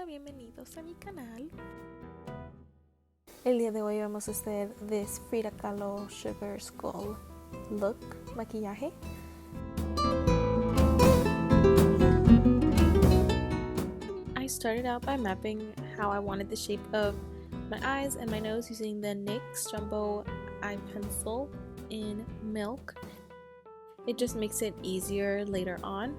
Hola, bienvenidos a mi canal. El día de hoy vamos a hacer this Frida Kahlo Sugar Skull look, maquillaje. I started out by mapping how I wanted the shape of my eyes and my nose using the NYX Jumbo Eye Pencil in Milk. It just makes it easier later on.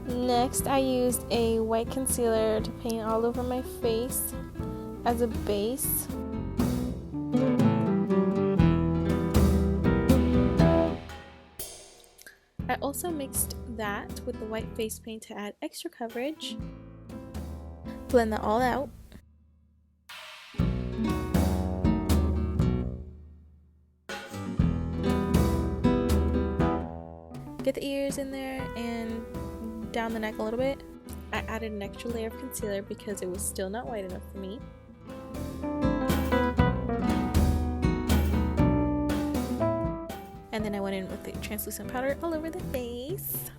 Next, I used a white concealer to paint all over my face as a base. I also mixed that with the white face paint to add extra coverage. Blend that all out. Get the ears in there and down the neck a little bit. I added an extra layer of concealer because it was still not white enough for me. And then I went in with the translucent powder all over the face.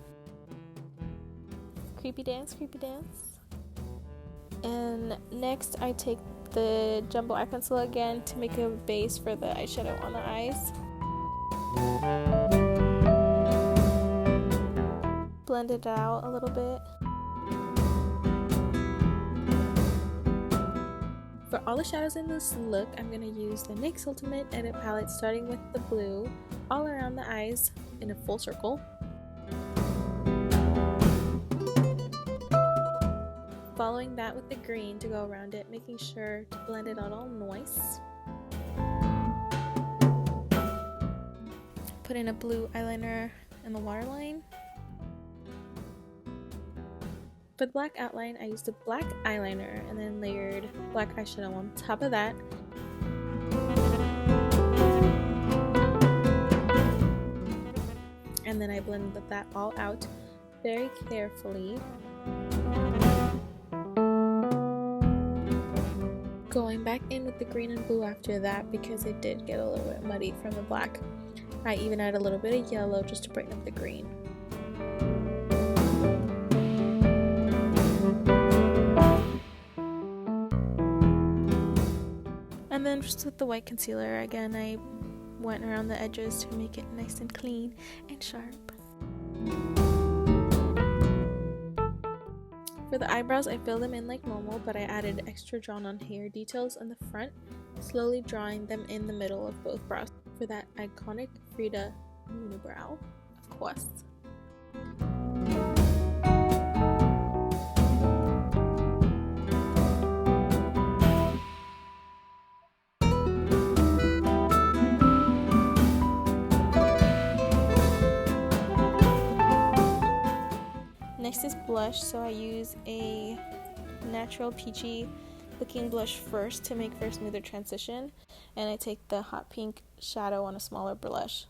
Creepy dance, creepy dance. And next I take the jumbo eye pencil again to make a base for the eyeshadow on the eyes. Blend it out a little bit. For all the shadows in this look, I'm going to use the NYX Ultimate Edit Palette, starting with the blue all around the eyes in a full circle. Following that with the green to go around it, making sure to blend it out all nice. Put in a blue eyeliner in the waterline. For the black outline, I used a black eyeliner and then layered black eyeshadow on top of that. And then I blended that all out very carefully. Going back in with the green and blue after that because it did get a little bit muddy from the black. I even added a little bit of yellow just to brighten up the green. And then just with the white concealer, again, I went around the edges to make it nice and clean and sharp. For the eyebrows, I filled them in like normal, but I added extra drawn on hair details in the front, slowly drawing them in the middle of both brows for that iconic Frida unibrow, of course. Next is blush, so I use a natural peachy looking blush first to make for a smoother transition, and I take the hot pink shadow on a smaller brush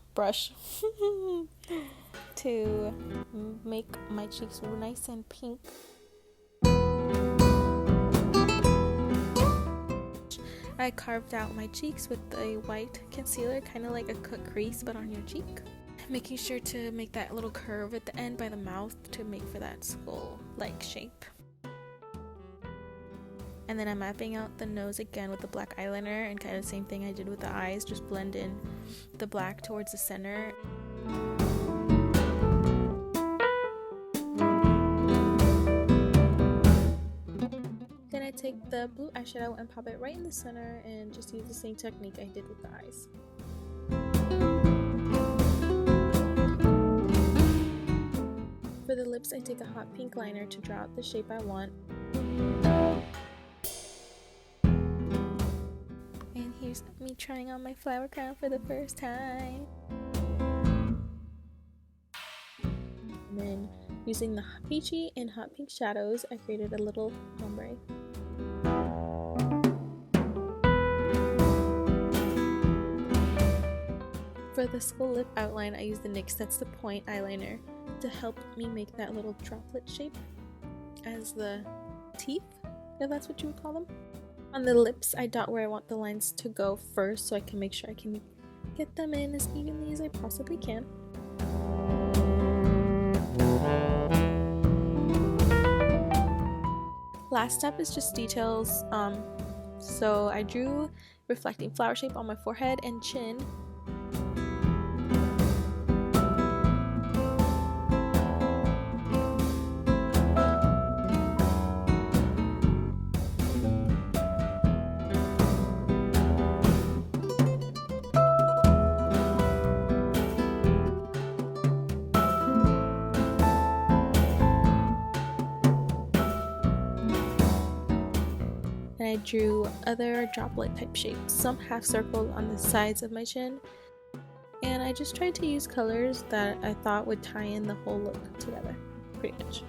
to make my cheeks nice and pink. I carved out my cheeks with a white concealer, kind of like a cut crease but on your cheek. Making sure to make that little curve at the end by the mouth to make for that skull-like shape. And then I'm mapping out the nose again with the black eyeliner, and kind of the same thing I did with the eyes, just blend in the black towards the center. Then I take the blue eyeshadow and pop it right in the center and just use the same technique I did with the eyes. For the lips, I take a hot pink liner to draw out the shape I want. And here's me trying on my flower crown for the first time. And then, using the peachy and hot pink shadows, I created a little ombre. For the skull lip outline, I used the NYX That's the Point eyeliner to help me make that little droplet shape as the teeth, if that's what you would call them. On the lips, I dot where I want the lines to go first so I can make sure I can get them in as evenly as I possibly can. Last step is just details. So I drew reflecting flower shape on my forehead and chin. And I drew other droplet type shapes, some half circled on the sides of my chin, and I just tried to use colors that I thought would tie in the whole look together, pretty much.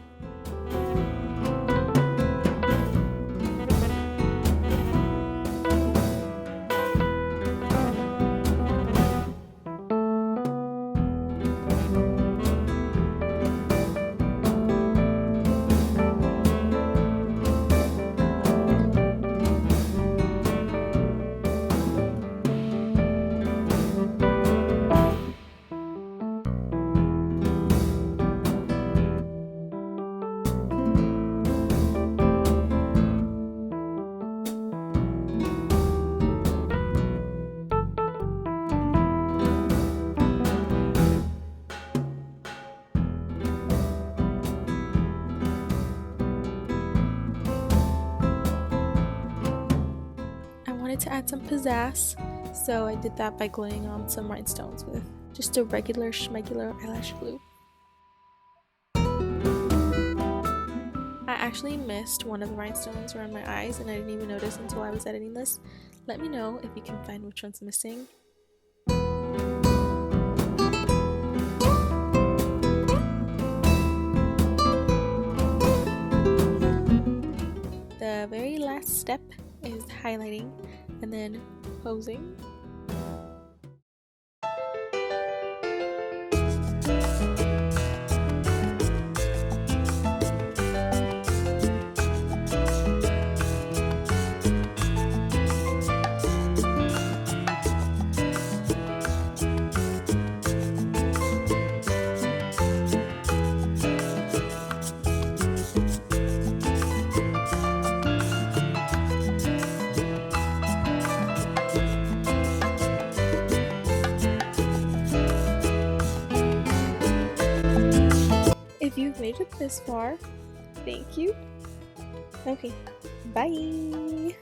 To add some pizzazz, so I did that by gluing on some rhinestones with just a regular schmegular eyelash glue. I actually missed one of the rhinestones around my eyes and I didn't even notice until I was editing this. Let me know if you can find which one's missing. The very last step is highlighting and then posing. If you've made it this far, thank you. Okay, bye!